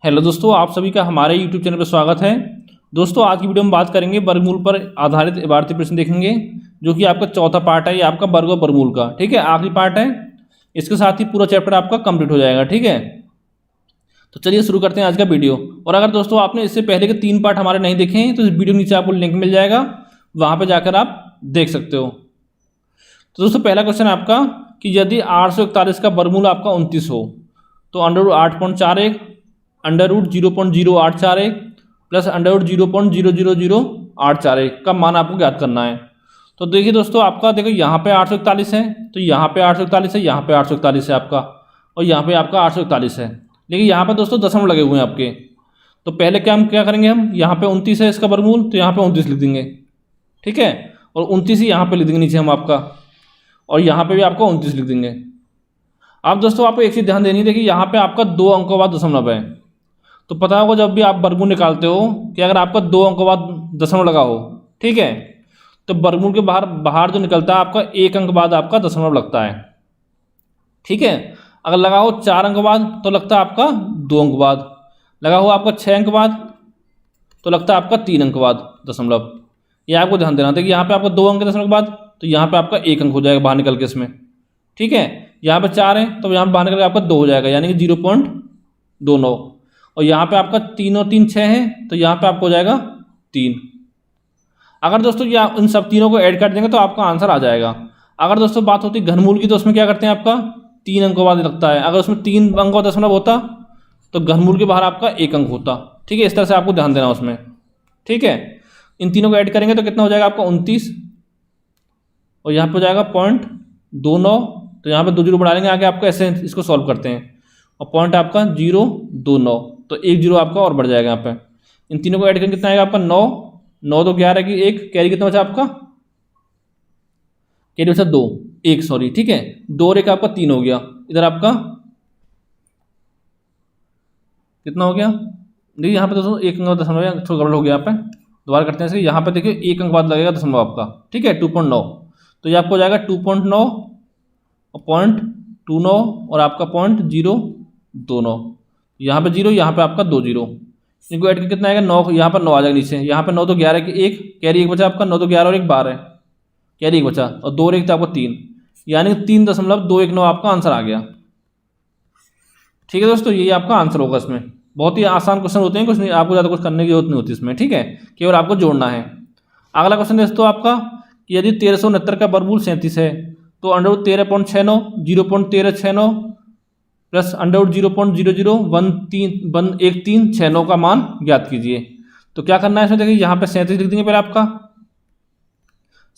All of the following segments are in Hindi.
हेलो दोस्तों, आप सभी का हमारे YouTube चैनल पर स्वागत है। दोस्तों, आज की वीडियो में बात करेंगे वर्गमूल पर आधारित इबारती प्रश्न देखेंगे, जो कि आपका चौथा पार्ट है। ये आपका वर्ग और वर्गमूल का, ठीक है, आखिरी पार्ट है। इसके साथ ही पूरा चैप्टर आपका कंप्लीट हो जाएगा, ठीक है। तो चलिए शुरू करते हैं आज का वीडियो। और अगर दोस्तों आपने इससे पहले के 3 पार्ट हमारे नहीं देखे हैं तो इस वीडियो नीचे आपको लिंक मिल जाएगा, वहाँ पर जाकर आप देख सकते हो। तो दोस्तों पहला क्वेश्चन है आपका कि यदि 841 का वर्गमूल आपका 29 हो तो under 8.41 under root 0.0841 plus under root 0.0000841 का मान आपको ज्ञात करना है। तो देखिए दोस्तों, आपका देखो यहाँ पे 841 है, तो यहाँ पे 841 है, यहाँ पे 841 है आपका, और यहाँ पे आपका 841 है। लेकिन यहाँ पे दोस्तों दशमलव लगे हुए हैं आपके। तो पहले क्या करेंगे हम, यहाँ पे 29 है इसका वर्गमूल, तो यहाँ पे 29 लिख देंगे, ठीक है। और 29 ही यहाँ पे लिख देंगे नीचे हम आपका, और यहाँ पे भी आपको 29 लिख देंगे। अब दोस्तों आपको एक चीज़ ध्यान देनी है, देखिए यहाँ पे आपका 2 अंकों बाद दशमलव है। तो पता होगा जब भी आप वर्गमूल निकालते हो कि अगर आपका 2 अंकों बाद दशमलव लगा हो, ठीक है, तो वर्गमूल के बाहर जो निकलता है आपका 1 अंक बाद आपका दशमलव लगता है, ठीक है। अगर लगा हो 4 अंक बाद तो लगता है आपका 2 अंक बाद, लगा हो आपका 6 अंक बाद तो लगता है आपका 3 अंक बाद दशमलव। ये आपको ध्यान देना था कि यहाँ पे आपका 2 अंक दशमलव के बाद, तो यहाँ पे आपका 1 अंक हो जाएगा बाहर निकल के इसमें, ठीक है। यहाँ पे 4 है तो यहाँ पे बाहर निकल के आपका 2 हो जाएगा, यानी कि 0.29। और यहाँ पे आपका 3 और 3 6 है, तो यहाँ पे आपको हो जाएगा 3। अगर दोस्तों ये इन सब तीनों को ऐड कर देंगे तो आपका आंसर आ जाएगा। अगर दोस्तों बात होती है घनमूल की, तो उसमें क्या करते हैं आपका 3 अंकों बाद लगता है। अगर उसमें 3 अंकों दशमलव होता तो घनमूल के बाहर आपका 1 अंक होता, ठीक है। इस तरह से आपको ध्यान देना उसमें, ठीक है। इन तीनों को ऐड करेंगे तो कितना हो जाएगा आपका 29, और यहाँ पे हो जाएगा 0.29। तो यहाँ पे 2 जीरो बढ़ा लेंगे आगे आपका, ऐसे इसको सॉल्व करते हैं, और पॉइंट आपका 0.29, तो 1 जीरो आपका और बढ़ जाएगा यहाँ पे। इन तीनों को ऐड करके कितना आएगा आपका 9, 9 तो 11 की 1, कैरी कितना बचा आपका, कैरी बचा 2, 1 सॉरी, ठीक है। 2 और 1 आपका 3 हो गया। इधर आपका कितना हो गया, देखिए यहाँ पे दोस्तों 1 अंक दशमलव थोड़ा गड़बड़ हो गया यहाँ पे, दोबारा करते हैं। यहाँ पे देखिए 1 अंक बाद लगेगा दशमलव आपका, ठीक है, 2.9। तो ये आपको हो जाएगा 2.9 और 0.29 और आपका 0.029। यहाँ पे 0, यहाँ पे आपका 2 जीरो, इनको ऐड करके कितना आएगा 9, यहाँ पर 9 आ जाएगा नीचे। यहाँ पे 9 तो 11 की 1, कैरी 1 बचा आपका, 9 तो 11 और 1 12, कैरी 1 बचा, और 2 और 1 तो आपका 3, यानी 3.219 आपका आंसर आ गया, ठीक है दोस्तों। यही आपका आंसर होगा। इसमें बहुत ही आसान क्वेश्चन होते हैं, कुछ नहीं, आपको ज़्यादा कुछ करने की जरूरत नहीं होती इसमें, ठीक है, केवल आपको जोड़ना है। अगला क्वेश्चन दोस्तों आपका कि यदि 1369 का वर्गमूल 37 है तो under root 13.69 0.1369 plus under root 0.001369 का मान ज्ञात कीजिए। तो क्या करना है इसमें, देखिए यहाँ पे 37 लिख देंगे पहले आपका,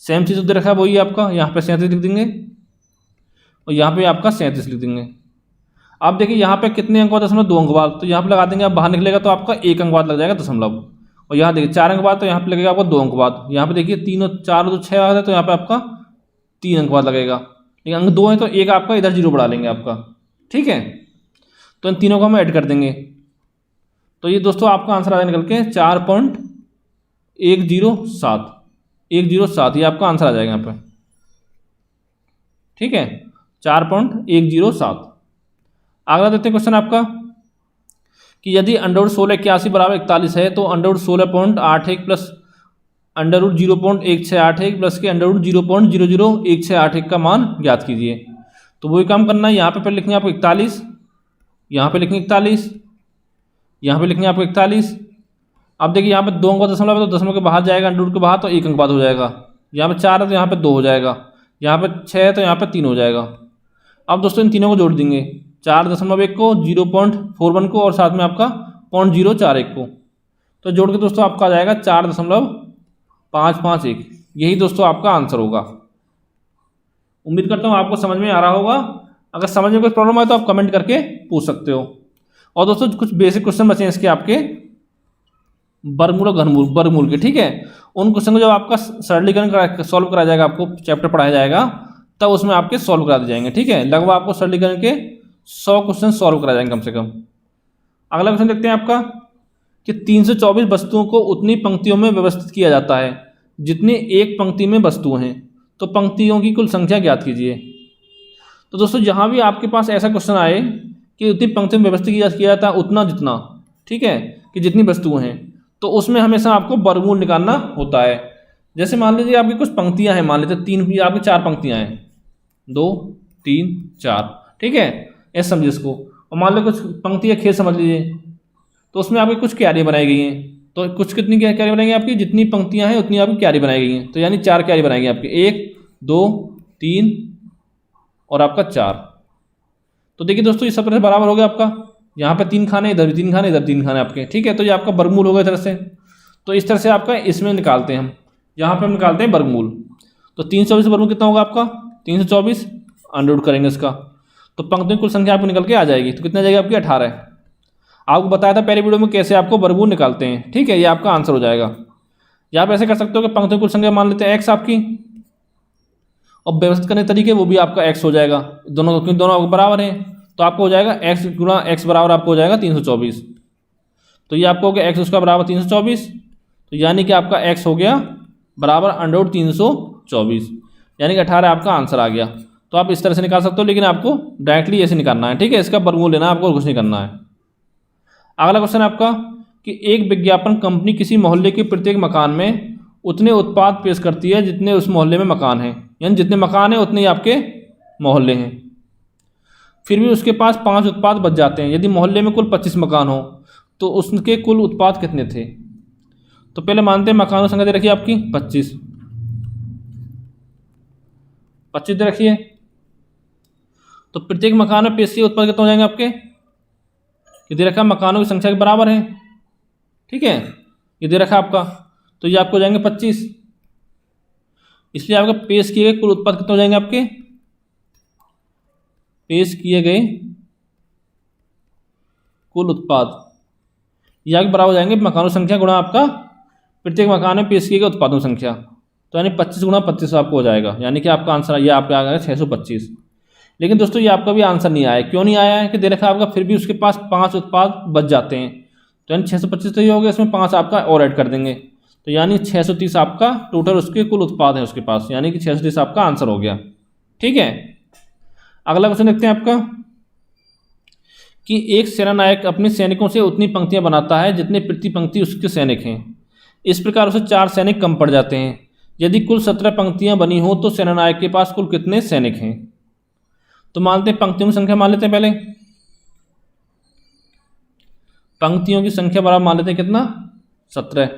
सेम चीज़ उधर रखा है वही आपका, यहाँ पे 37 लिख देंगे और यहाँ पे आपका 37 लिख देंगे। अब देखिए यहाँ पे कितने अंक बाद दशमलव, 2 अंक बाद, तो यहाँ पे लगा देंगे, अब बाहर निकलेगा तो आपका 1 अंक बाद लग जाएगा दशमलव। और यहाँ देखिए 4 अंक बाद, तो यहाँ पे लगेगा आपका 2 अंक बाद। यहाँ पे देखिए 3 और 4 तो 6 आ है, तो यहाँ पे आपका 3 अंक बाद लगेगा। लेकिन अंक 2 है तो 1 आपका इधर 0 बढ़ा लेंगे आपका, ठीक है। तो इन तीनों को हम ऐड कर देंगे, तो ये दोस्तों आपका आंसर आ जाएगा निकल के 4.107 ये आपका आंसर आ जाएगा यहाँ पे, ठीक है, 4.107। अगला देखते हैं क्वेश्चन आपका कि यदि अंडर रूट 16 81 बराबर 41 है तो under root 16.81 plus under root 0.1681 plus के अंडर रूट 0.00161 का मान ज्ञात कीजिए। तो वही काम करना है, यहाँ पे पहले लिखेंगे आपको 41, यहाँ पे लिखेंगे 41, यहाँ पे लिखेंगे आपको 41। अब देखिए यहाँ पे 2 अंक का दशमलव है तो दशमलव के बाहर जाएगा, अंडर रूट के बाहर, तो 1 अंक बाद हो जाएगा। यहाँ पे 4 है तो यहाँ पे 2 हो जाएगा, यहाँ पे 6 है तो यहाँ पे 3 हो जाएगा। अब दोस्तों इन तीनों को जोड़ देंगे, 4.1 को, 0.41 को, और साथ में आपका 0.041 को, तो जोड़ के दोस्तों आपका आ जाएगा 4.551। यही दोस्तों आपका आंसर होगा। उम्मीद करता हूँ आपको समझ में आ रहा होगा। अगर समझ में कोई प्रॉब्लम आए तो आप कमेंट करके पूछ सकते हो। और दोस्तों कुछ बेसिक क्वेश्चन बचे हैं इसके आपके वर्गमूल और घनमूल, वर्गमूल के, ठीक है। उन क्वेश्चन को जब आपका सरलीकरण सॉल्व कराया जाएगा, आपको चैप्टर पढ़ाया जाएगा, तब उसमें आपके सॉल्व करा दिए जाएंगे, ठीक है। लगभग आपको सरलीकरण के 100 क्वेश्चन सॉल्व कराए जाएंगे कम से कम। अगला क्वेश्चन देखते हैं आपका कि 324 वस्तुओं को उतनी पंक्तियों में व्यवस्थित किया जाता है जितनी एक पंक्ति में वस्तुएं हैं, तो पंक्तियों की कुल संख्या ज्ञात कीजिए। तो दोस्तों जहाँ भी आपके पास ऐसा क्वेश्चन आए कि उतनी पंक्ति में व्यवस्थित किया जाता है उतना जितना, ठीक है, कि जितनी वस्तुएं हैं, तो उसमें हमेशा आपको वर्गमूल निकालना होता है। जैसे मान लीजिए आपकी कुछ पंक्तियां हैं, मान लीजिए तीन आपकी 4 पंक्तियां हैं, 2 3 4, ठीक है, ऐसे समझिए इसको। और मान लो कुछ पंक्तियां खेल समझ लीजिए, तो उसमें आपकी कुछ क्यारियाँ बनाई गई हैं, तो कुछ कितनी क्यारी बनाएंगे आपकी, जितनी पंक्तियां हैं उतनी आपकी क्यारी बनाई गई हैं, तो यानी 4 क्यारी बनाएंगे आपकी, 1 2 3 और आपका 4। तो देखिए दोस्तों, ये सब तरह से बराबर हो गया आपका, यहाँ पे 3 खाने, इधर भी 3 खाने, इधर 3 खाने आपके, ठीक है। तो ये आपका वर्गमूल हो गया इस तरह से। तो इस तरह से आपका इसमें निकालते हैं हम, यहाँ पे हम निकालते हैं वर्गमूल। तो 324 वर्गमूल कितना होगा आपका, 324 अंडररूट करेंगे इसका, तो पंक्तियों की कुल संख्या आपको निकल के आ जाएगी। तो कितना जाएगी आपकी 18। आपको बताया था पहले वीडियो में कैसे आपको वर्गमूल निकालते हैं, ठीक है, ये आपका आंसर हो जाएगा। या आप ऐसे कर सकते हो कि पंक्तियों की कुल संख्या मान लेते हैं x आपकी, और व्यवस्थित करने के तरीके वो भी आपका x हो जाएगा, दोनों क्योंकि दोनों आपको बराबर हैं, तो आपको हो जाएगा x गुणा x बराबर आपको हो जाएगा 324। तो ये आपको हो गया x उसका बराबर 324, तो यानी कि आपका x हो गया बराबर अंडररूट 324, यानी कि 18 आपका आंसर आ गया। तो आप इस तरह से निकाल सकते हो, लेकिन आपको डायरेक्टली ऐसे निकालना है, ठीक है, इसका वर्गमूल लेना है, आपको कुछ नहीं करना है। अगला क्वेश्चन है आपका कि एक विज्ञापन कंपनी किसी मोहल्ले के प्रत्येक मकान में उतने उत्पाद पेश करती है जितने उस मोहल्ले में मकान हैं, यानी जितने मकान हैं उतने ही आपके मोहल्ले हैं। फिर भी उसके पास 5 उत्पाद बच जाते हैं। यदि मोहल्ले में कुल 25 मकान हो तो उसके कुल उत्पाद कितने थे। तो पहले मानते हैं मकानों की संख्या दे रखी है आपकी 25 दे रखी है, तो प्रत्येक मकान में पेश किए उत्पाद कितने हो जाएंगे आपके, ये दे रखा मकानों की संख्या के बराबर है, ठीक है, ये दे रखा आपका, तो ये आपको हो जाएंगे 25। इसलिए आपका पेश किए गए कुल उत्पाद कितने हो जाएंगे आपके, पेश किए गए कुल उत्पाद ये आपके बराबर हो जाएंगे मकानों की संख्या गुणा आपका प्रत्येक मकान में पेश किए गए उत्पादों की संख्या, तो यानी 25 गुणा 25 आपको हो जाएगा, यानी कि आपका आंसर ये आपका आ गया 625। लेकिन दोस्तों ये आपका भी आंसर नहीं आया, क्यों नहीं आया है कि दे रखा आपका फिर भी उसके पास 5 उत्पाद बच जाते हैं, तो यानी 625 तो ये हो गया, इसमें 5 आपका और ऐड कर देंगे, तो यानी 630 आपका टोटल उसके कुल उत्पाद है उसके पास, यानी कि 630 आपका आंसर हो गया, ठीक है। अगला क्वेश्चन देखते हैं आपका कि एक सेनानायक अपने सैनिकों से उतनी पंक्तियां बनाता है जितने प्रति पंक्ति उसके सैनिक हैं। इस प्रकार उसे 4 सैनिक कम पड़ जाते हैं। यदि कुल 17 पंक्तियां बनी हो तो सेनानायक के पास कुल कितने सैनिक हैं। तो मानते हैं पंक्तियों की संख्या मान लेते हैं, पहले पंक्तियों की संख्या बराबर मान लेते हैं कितना 17,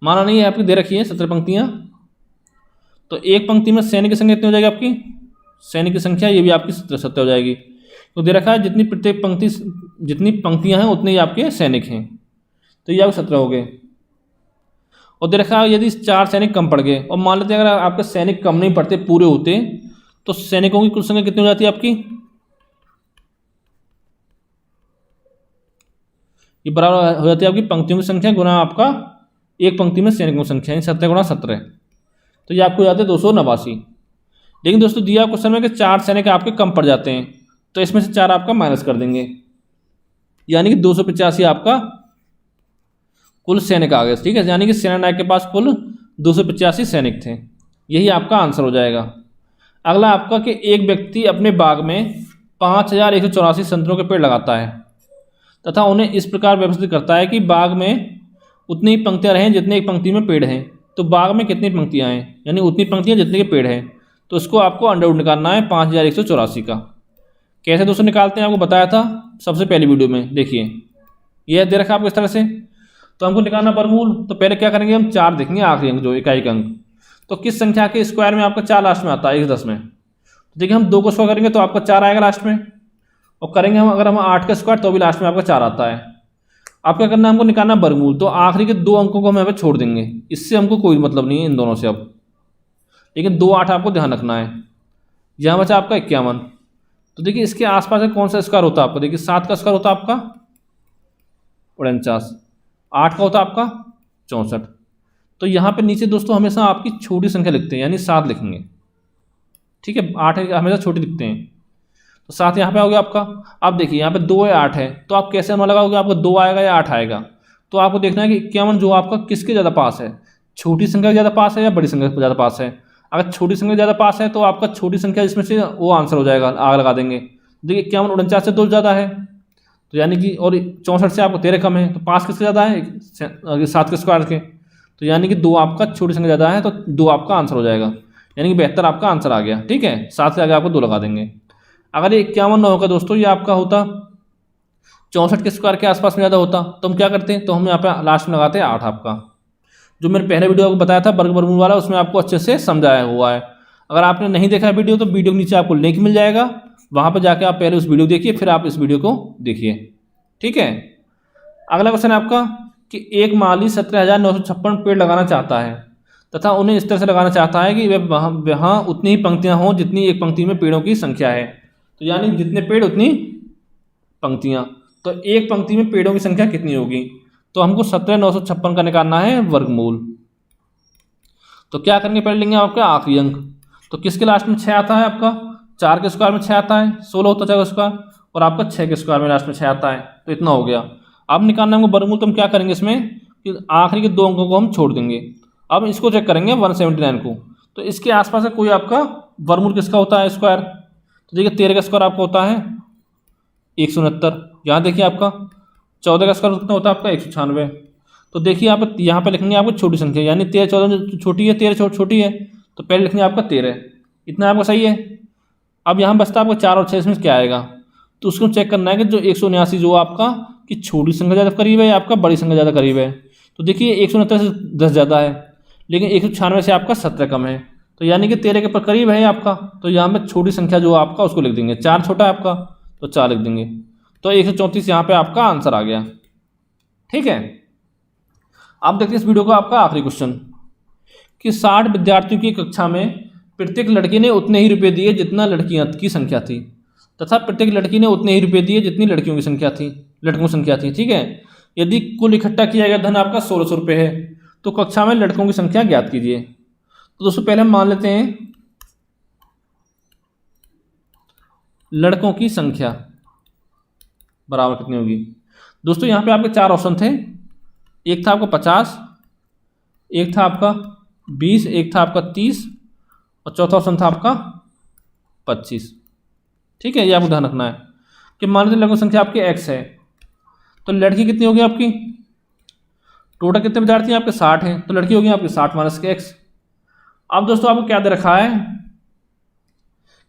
माना नहीं है आपकी दे रखी है 17 पंक्तियां, तो एक पंक्ति में सैनिक की संख्या कितनी हो जाएगी आपकी, सैनिक की संख्या ये भी आपकी 17 हो जाएगी, तो दे रखा है जितनी प्रत्येक पंक्ति जितनी पंक्तियां हैं उतने ही आपके सैनिक हैं, तो ये आपके 17 हो गए। और दे रखा है यदि 4 सैनिक कम पड़ गए, और मान लेते हैं अगर आपके सैनिक कम नहीं पड़ते पूरे होते तो सैनिकों की कुल संख्या कितनी हो जाती है आपकी, ये बराबर हो जाती है आपकी पंक्तियों की संख्या गुना आपका एक पंक्ति में सैनिकों की संख्या, 17 गुणा 17, तो ये आपको हो जाते हैं 289। लेकिन दोस्तों दिया क्वेश्चन में कि 4 सैनिक आपके कम पड़ जाते हैं, तो इसमें से 4 आपका माइनस कर देंगे, यानी कि 285 आपका कुल सैनिक आ गए, ठीक है, यानी कि सेनानायक के पास कुल 285 सैनिक थे, यही आपका आंसर हो जाएगा। अगला आपका कि एक व्यक्ति अपने बाग में 5184 संतरों के पेड़ लगाता है तथा उन्हें इस प्रकार व्यवस्थित करता है कि बाग में उतनी ही पंक्तियां रहें जितने एक पंक्ति में पेड़ हैं। तो बाग में कितनी पंक्तियां हैं, यानी उतनी पंक्तियां जितने के पेड़ हैं, तो उसको आपको अंडरवुड निकालना है 5184 का। कैसे दोस्तों निकालते हैं आपको बताया था सबसे पहली वीडियो में, देखिए यह दे रखा आपको इस तरह से, तो हमको निकालना वर्गमूल। तो पहले क्या करेंगे हम 4 देखेंगे आखिरी अंक जो इकाई अंक, तो किस संख्या के स्क्वायर में आपका 4 लास्ट में आता है 110 में, तो देखिए हम 2 को स्क्वायर करेंगे तो आपका 4 आएगा लास्ट में, और करेंगे हम अगर हम 8 का स्क्वायर तो भी लास्ट में आपका 4 आता है। आप क्या करना है हमको निकालना वर्गमूल, तो आखिरी के 2 अंकों को हम यहाँ पे छोड़ देंगे, इससे हमको कोई मतलब नहीं है इन दोनों से अब, लेकिन 2 8 आपको ध्यान रखना है। यहाँ बचा आपका 51, तो देखिए इसके आसपास में कौन सा स्क्वायर होता है आपका, देखिए 7 का स्क्वायर होता है आपका 49, 8 का होता है आपका 64, तो यहाँ पे नीचे दोस्तों हमेशा आपकी छोटी संख्या लिखते हैं, यानी 7 लिखेंगे, ठीक है, 8 हमेशा छोटी लिखते हैं, तो 7 यहाँ पे हो गया आपका। अब देखिए यहाँ पे 2 है 8 है, तो आप कैसे अनुमान लगाओगे आपको 2 आएगा या 8 आएगा, तो आपको देखना है कि 51 जो आपका किसके ज़्यादा पास है, छोटी संख्या के ज़्यादा पास है या बड़ी संख्या के ज़्यादा पास है। अगर छोटी संख्या ज़्यादा पास है तो आपका छोटी संख्या जिसमें से वो आंसर हो जाएगा, आग लगा देंगे। देखिए 51 49 से 2 ज़्यादा है, तो यानी कि और 64 से आपको 13 कम है, तो 5 किससे ज़्यादा है 7 के स्क्वायर के, तो यानी कि 2 आपका छोटी संख्या ज़्यादा है, तो 2 आपका आंसर हो जाएगा, यानी कि 72 आपका आंसर आ गया। ठीक है, 7 से आगे आपको 2 लगा देंगे। अगर ये 51 ना होगा दोस्तों, ये आपका होता 64 के स्क्वायर के आसपास में ज़्यादा होता, तो हम क्या करते हैं, तो हम यहाँ पे लास्ट में लगाते हैं 8 आपका। जो मैंने पहले वीडियो आपको बताया था वर्ग वर्गमूल वाला, उसमें आपको अच्छे से समझाया हुआ है। अगर आपने नहीं देखा वीडियो तो वीडियो के नीचे आपको लिंक मिल जाएगा, वहाँ पर जाके आप पहले उस वीडियो देखिए, फिर आप इस वीडियो को देखिए। ठीक है, अगला क्वेश्चन है आपका कि एक माली 17,956 पेड़ लगाना चाहता है तथा उन्हें इस तरह से लगाना चाहता है कि वहाँ उतनी ही पंक्तियाँ हों जितनी एक पंक्ति में पेड़ों की संख्या है। तो यानी जितने पेड़ उतनी पंक्तियाँ, तो एक पंक्ति में पेड़ों की संख्या कितनी होगी, तो हमको 17,956 का निकालना है वर्गमूल। तो क्या करेंगे, पहले लेंगे आपका आखिरी अंक, तो किसके लास्ट में 6 आता है आपका, 4 के स्क्वायर में 6 आता है, 16 होता है 4 का स्क्वायर, और आपका 6 के स्क्वायर में लास्ट में 6 आता है, तो इतना हो गया। अब निकालना हमको वर्गमूल, तो हम क्या करेंगे इसमें कि आखिरी के 2 अंकों को हम छोड़ देंगे। अब इसको चेक करेंगे 179 को, तो इसके आसपास का कोई आपका वर्गमूल किसका होता है स्क्वायर, तो देखिए 13 का स्क्वायर आपका होता है 169। यहाँ देखिए आपका 14 का स्क्वायर कितना होता है आपका 196। तो देखिए आप यहाँ पे लिखेंगे आपको छोटी संख्या, यानी 13 14 छोटी है, 13 छोटी है, तो पहले लिखेंगे आपका 13, इतना आपका सही है। अब यहाँ बचता है आपका 4 और 6, इसमें क्या आएगा, तो उसको चेक करना है कि जो 179 जो आपका कि छोटी संख्या ज़्यादा करीब है या आपका बड़ी संख्या ज़्यादा करीब है। तो देखिए 169 से 10 ज़्यादा है, लेकिन 196 से आपका 17 कम है, तो यानी कि 13 के पर करीब है आपका, तो यहाँ पे छोटी संख्या जो आपका उसको लिख देंगे, 4 छोटा है आपका तो 4 लिख देंगे, तो 134 यहाँ पे आपका आंसर आ गया। ठीक है, अब देखिए इस वीडियो का आपका आखिरी क्वेश्चन कि 60 विद्यार्थियों की कक्षा में प्रत्येक लड़के ने उतने ही रुपये दिए जितना लड़कियां की संख्या थी, तथा प्रत्येक लड़की ने उतने ही रुपये दिए जितनी लड़कियों की संख्या थी, लड़कों की संख्या थी। ठीक है, यदि कुल इकट्ठा किया गया धन आपका 1600 रुपये है, तो कक्षा में लड़कों की संख्या ज्ञात कीजिए। तो दोस्तों पहले हम मान लेते हैं लड़कों की संख्या बराबर कितनी होगी। दोस्तों यहाँ पे आपके 4 ऑप्शन थे, एक था आपका 50, एक था आपका 20, एक था आपका 30, और चौथा ऑप्शन था आपका 25। ठीक है, ये आपको ध्यान रखना है कि मान लीजिए लड़कों की संख्या आपकी x है, तो लड़की कितनी होगी आपकी, टोटल कितने विद्यार्थी हैं आपके 60 हैं, तो लड़की होगी आपकी 60 माइनस के x। अब दोस्तों आपको क्या दे रखा है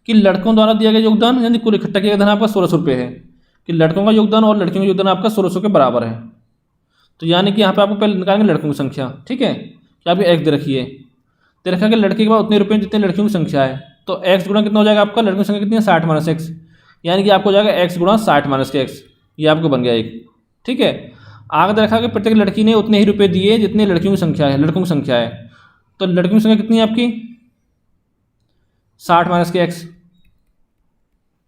कि लड़कों द्वारा दिया गया योगदान यानी कुल इकट्ठा किया गया धन आपका 1600 रुपये है, कि लड़कों का योगदान और लड़कियों का योगदान आपका 1600 के बराबर है। तो यानी कि यहाँ पे आपको पहले निकालेंगे लड़कों की संख्या। ठीक है, कि आपकी x दे रखी है, दे रखा है कि लड़के के पास उतने रुपये जितने लड़कियों की संख्या है, तो x गुणा कितना हो जाएगा आपका, लड़कियों की संख्या कितनी है 60 माइनस x, यानी कि आपको हो जाएगा x गुणा 60 माइनस के x, ये आपको बन गया एक। ठीक है, आगे दे रखा कि प्रत्येक लड़की ने उतने ही रुपये दिए जितने लड़कियों की संख्या है, लड़कों की संख्या है, तो लड़कियों की संख्या कितनी है आपकी 60 माइनस के x।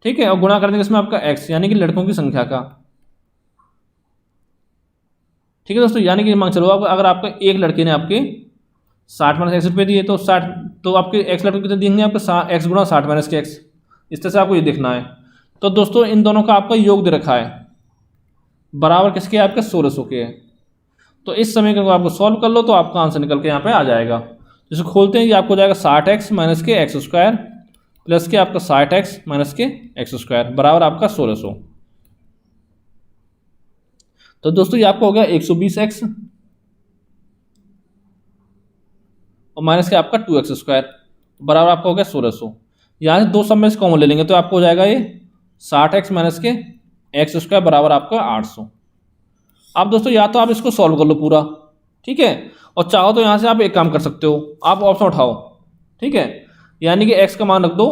ठीक है, और गुणा कर देंगे इसमें आपका x, यानी कि लड़कों की संख्या का। ठीक है दोस्तों, यानी कि मान चलो अगर आपका एक लड़के ने आपके 60 माइनस x रुपये दिए, तो 60 तो आपके x लड़के कितने देंगे आपके x गुणा 60 माइनस के x, इस तरह से आपको ये देखना है। तो दोस्तों इन दोनों का आपका योग दे रखा है बराबर किसके, आपके 1600 के है। तो इस समीकरण को आपको सॉल्व कर लो तो आपका आंसर निकल के यहाँ पे आ जाएगा। जैसे खोलते हैं ये आपको हो जाएगा 60x माइनस के x स्क्वायर प्लस के आपका 60x माइनस के x स्क्वायर बराबर आपका 1600। तो दोस्तों ये आपको हो गया 120x और माइनस के आपका 2x स्क्वायर बराबर आपका हो गया 1600। यहाँ से दो सब में से कॉमन ले लेंगे तो आपको हो जाएगा ये 60x माइनस के x स्क्वायर बराबर आपका 800। अब दोस्तों या तो आप इसको सॉल्व कर लो पूरा, ठीक है, और चाहो तो यहाँ से आप एक काम कर सकते हो, आप ऑप्शन उठाओ। ठीक है, यानी कि x का मान रख दो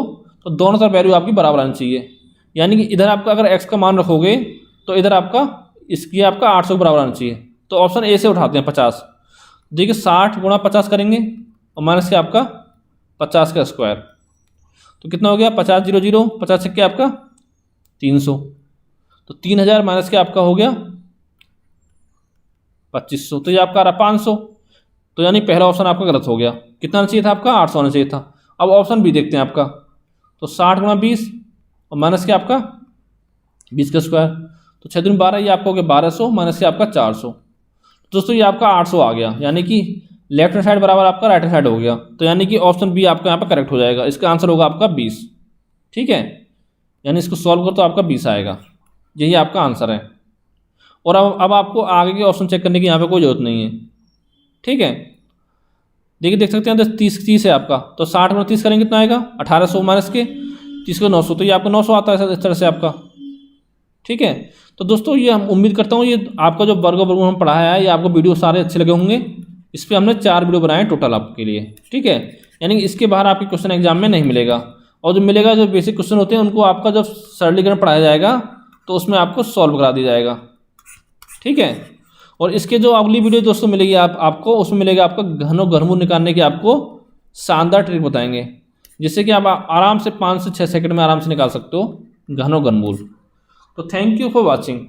तो दोनों तरफ वैल्यू आपकी बराबर आनी चाहिए, यानी कि इधर आपका अगर x का मान रखोगे तो इधर आपका इसकी आपका 800 के बराबर आना चाहिए। तो ऑप्शन ए से उठाते हैं 50। देखिए 60 गुणा 50 करेंगे और माइनस के आपका 50 का स्क्वायर, तो कितना हो गया 50 0 0 50 छक्के आपका 300, तो 3000 माइनस के आपका हो गया 2500, तो ये आपका आ रहा 500। तो यानी पहला ऑप्शन आपका गलत हो गया, कितना आना चाहिए था आपका 800 आना चाहिए था। अब ऑप्शन बी देखते हैं आपका, तो 60 गुणा 20 और माइनस के आपका 20 का स्क्वायर, तो 6 दूनी 12, ये आपका हो गया 1200 माइनस के आपका 400। दोस्तों ये आपका 800 आ गया, यानी कि लेफ्ट हैंड साइड बराबर आपका राइट हैंड साइड हो गया, तो यानी कि ऑप्शन बी आपका यहाँ पर करेक्ट हो जाएगा। इसका आंसर होगा आपका 20। ठीक है, यानी इसको सॉल्व कर तो आपका 20 आएगा। यही आपका आंसर है। और अब आपको आगे के ऑप्शन चेक करने की यहाँ पे कोई ज़रूरत नहीं है। ठीक है, देखिए देख सकते हैं 30 है आपका, तो 60 में 30 करेंगे कितना आएगा 1800 माइनस के 30 को 900, तो ये आपका 900 आता है इस तरह से आपका। ठीक है, तो दोस्तों ये हम उम्मीद करता हूँ ये आपका जो वर्ग और वर्गमूल हम पढ़ाया है ये आपको वीडियो सारे अच्छे लगे होंगे। इस पर हमने 4 वीडियो बनाए टोटल आपके लिए। ठीक है, यानी कि इसके बाहर आपके क्वेश्चन एग्जाम में नहीं मिलेगा, और जो मिलेगा जो बेसिक क्वेश्चन होते हैं उनको आपका जब सरलीकरण पढ़ाया जाएगा तो उसमें आपको सॉल्व करा दिया जाएगा। ठीक है, और इसके जो अगली वीडियो दोस्तों मिलेगी आपको उसमें मिलेगा आपका घन और घनमूल निकालने की आपको शानदार ट्रिक बताएंगे, जिससे कि आप आराम से 5 से 6 सेकंड में आराम से निकाल सकते हो घन और घनमूल। तो थैंक यू फॉर वॉचिंग।